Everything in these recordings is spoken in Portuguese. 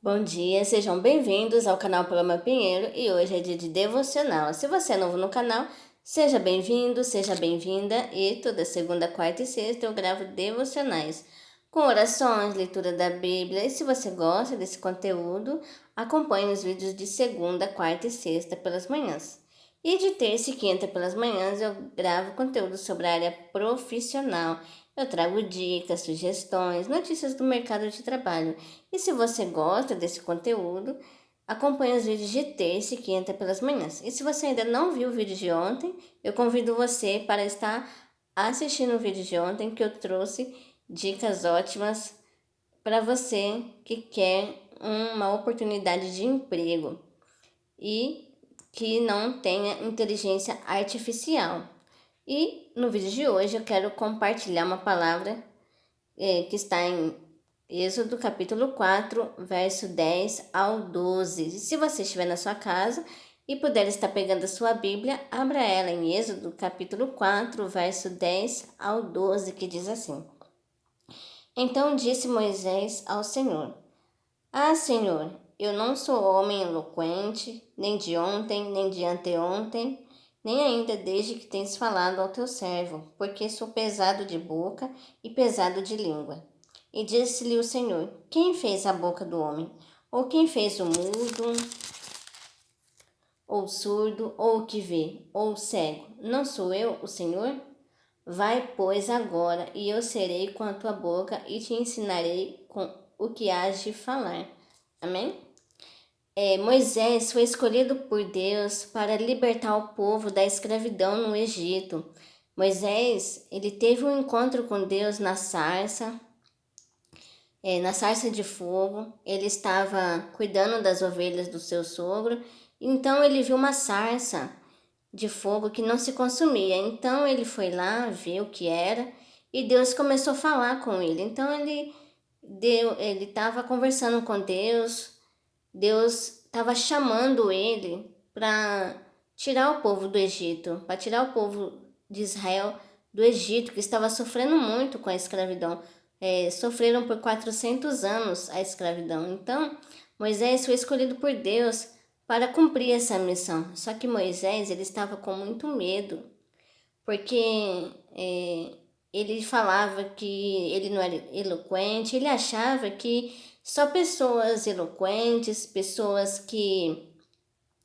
Bom dia, sejam bem-vindos ao canal Paloma Pinheiro e hoje é dia de devocional. Se você é novo no canal, seja bem-vindo, seja bem-vinda e toda segunda, quarta e sexta eu gravo devocionais com orações, leitura da Bíblia e se você gosta desse conteúdo, acompanhe os vídeos de segunda, quarta e sexta pelas manhãs. E de terça e quinta pelas manhãs eu gravo conteúdo sobre a área profissional. Eu trago dicas, sugestões, notícias do mercado de trabalho. E se você gosta desse conteúdo, acompanhe os vídeos de terça e quinta pelas manhãs. E se você ainda não viu o vídeo de ontem, eu convido você para estar assistindo o vídeo de ontem que eu trouxe dicas ótimas para você que quer uma oportunidade de emprego e que não tenha inteligência artificial. E no vídeo de hoje eu quero compartilhar uma palavra que está em Êxodo capítulo 4, verso 10 ao 12. Se você estiver na sua casa e puder estar pegando a sua Bíblia, abra ela em Êxodo capítulo 4, verso 10 ao 12, que diz assim: Então disse Moisés ao Senhor: Ah, Senhor, eu não sou homem eloquente, nem de ontem, nem de anteontem, nem ainda desde que tens falado ao teu servo, porque sou pesado de boca e pesado de língua. E disse-lhe o Senhor: Quem fez a boca do homem? Ou quem fez o mudo, ou surdo, ou o que vê, ou o cego? Não sou eu, o Senhor? Vai, pois, agora, e eu serei com a tua boca e te ensinarei com o que hás de falar. Amém? Moisés foi escolhido por Deus para libertar o povo da escravidão no Egito. Moisés, ele teve um encontro com Deus na sarça de fogo. Ele estava cuidando das ovelhas do seu sogro. Então ele viu uma sarça de fogo que não se consumia. Então ele foi lá ver o que era e Deus começou a falar com ele. Então ele estava conversando com Deus. Deus estava chamando ele para tirar o povo do Egito, para tirar o povo de Israel do Egito, que estava sofrendo muito com a escravidão. Sofreram por 400 anos a escravidão. Então, Moisés foi escolhido por Deus para cumprir essa missão. Só que Moisés ele estava com muito medo, porque ele falava que ele não era eloquente, ele achava que só pessoas eloquentes, pessoas que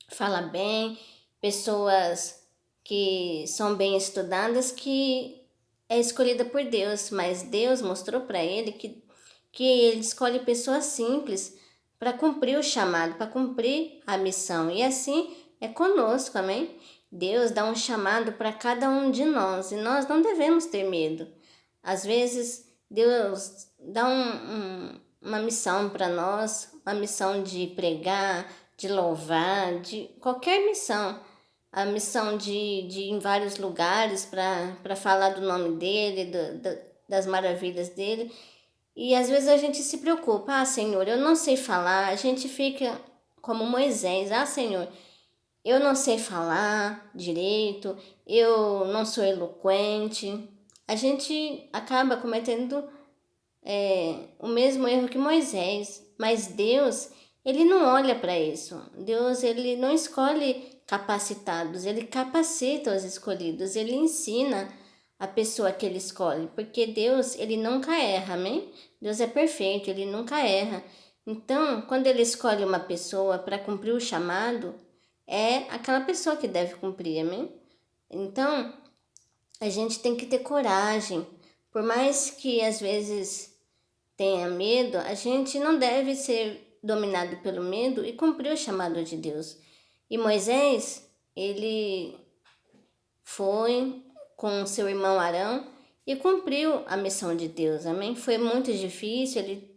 falam bem, pessoas que são bem estudadas, que é escolhida por Deus, mas Deus mostrou para ele que ele escolhe pessoas simples para cumprir o chamado, para cumprir a missão. E assim é conosco, amém? Deus dá um chamado para cada um de nós e nós não devemos ter medo. Às vezes, Deus dá uma missão para nós, uma missão de pregar, de louvar, de qualquer missão. A missão de ir em vários lugares para falar do nome dele, das maravilhas dele. E às vezes a gente se preocupa, ah, Senhor, eu não sei falar. A gente fica como Moisés, ah, Senhor, eu não sei falar direito, eu não sou eloquente. A gente acaba cometendo o mesmo erro que Moisés, mas Deus, ele não olha para isso. Deus, ele não escolhe capacitados, ele capacita os escolhidos, ele ensina a pessoa que ele escolhe, porque Deus, ele nunca erra, amém? Deus é perfeito, ele nunca erra. Então, quando ele escolhe uma pessoa para cumprir o chamado, é aquela pessoa que deve cumprir, amém? Então, a gente tem que ter coragem. Por mais que às vezes tenha medo, a gente não deve ser dominado pelo medo e cumprir o chamado de Deus. E Moisés, ele foi com seu irmão Arão e cumpriu a missão de Deus, amém? Foi muito difícil, ele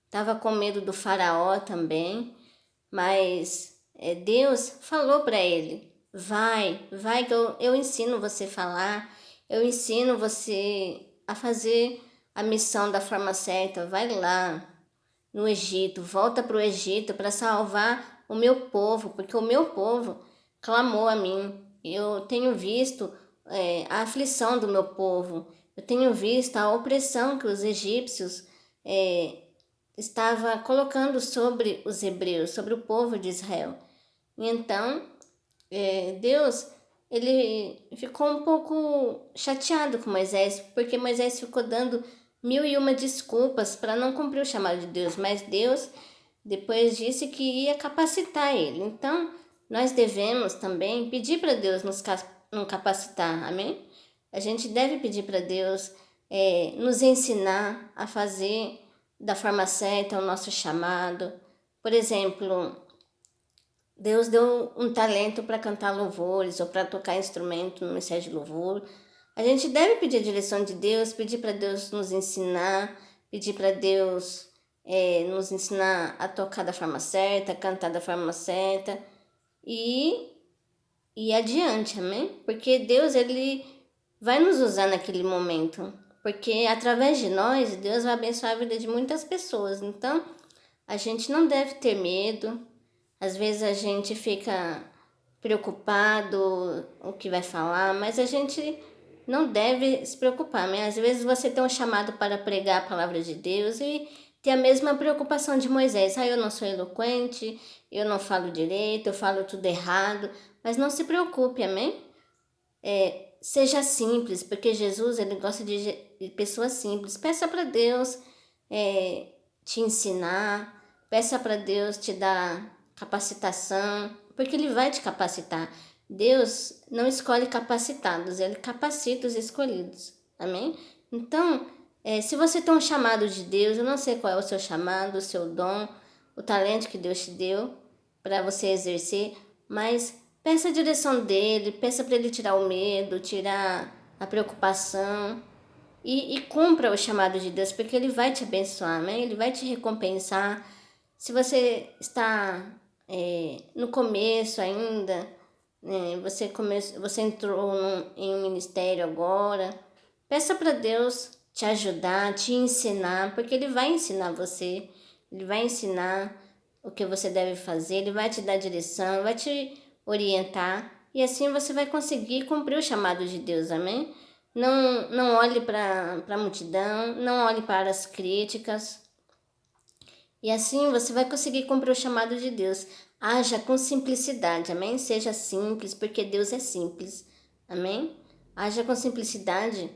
estava com medo do faraó também, mas Deus falou para ele: vai que eu ensino você a falar, eu ensino você a fazer a missão da forma certa. Vai lá no Egito, volta para o Egito para salvar o meu povo, porque o meu povo clamou a mim. Eu tenho visto a aflição do meu povo, eu tenho visto a opressão que os egípcios estava colocando sobre os hebreus, sobre o povo de Israel. E então, Deus, ele ficou um pouco chateado com Moisés, porque Moisés ficou dando 1001 desculpas para não cumprir o chamado de Deus, mas Deus depois disse que ia capacitar ele. Então, nós devemos também pedir para Deus nos capacitar, amém? A gente deve pedir para Deus nos ensinar a fazer da forma certa o nosso chamado. Por exemplo, Deus deu um talento para cantar louvores ou para tocar instrumento no ministério de louvor. A gente deve pedir a direção de Deus, pedir para Deus nos ensinar, pedir para Deus nos ensinar a tocar da forma certa, a cantar da forma certa e adiante, amém? Porque Deus, ele vai nos usar naquele momento, porque através de nós, Deus vai abençoar a vida de muitas pessoas. Então, a gente não deve ter medo. Às vezes a gente fica preocupado o que vai falar, mas a gente não deve se preocupar, né? Às vezes você tem um chamado para pregar a palavra de Deus e tem a mesma preocupação de Moisés. Eu não sou eloquente, eu não falo direito, eu falo tudo errado. Mas não se preocupe, amém? Seja simples, porque Jesus, ele gosta de pessoas simples. Peça para Deus te ensinar, peça para Deus te dar capacitação, porque ele vai te capacitar. Deus não escolhe capacitados, ele capacita os escolhidos, amém? Então, se você tem um chamado de Deus, eu não sei qual é o seu chamado, o seu dom, o talento que Deus te deu para você exercer, mas peça a direção dele, peça para ele tirar o medo, tirar a preocupação e cumpra o chamado de Deus, porque ele vai te abençoar, né? Ele vai te recompensar. Se você está no começo ainda, você entrou em um ministério agora, peça para Deus te ajudar, te ensinar, porque ele vai ensinar você, ele vai ensinar o que você deve fazer, ele vai te dar direção, vai te orientar, e assim você vai conseguir cumprir o chamado de Deus, amém? Não olhe para a multidão, não olhe para as críticas, e assim você vai conseguir cumprir o chamado de Deus. Haja com simplicidade, amém? Seja simples, porque Deus é simples, amém? Haja com simplicidade,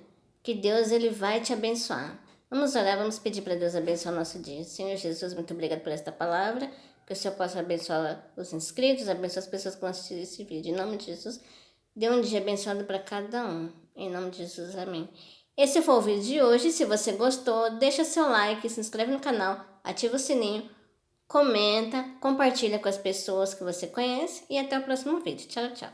que Deus, ele vai te abençoar. Vamos orar, vamos pedir para Deus abençoar o nosso dia. Senhor Jesus, muito obrigado por esta palavra, que o Senhor possa abençoar os inscritos, abençoar as pessoas que vão assistir esse vídeo. Em nome de Jesus, dê um dia abençoado para cada um. Em nome de Jesus, amém. Esse foi o vídeo de hoje. Se você gostou, deixa seu like, se inscreve no canal, ativa o sininho, comenta, compartilha com as pessoas que você conhece e até o próximo vídeo. Tchau, tchau.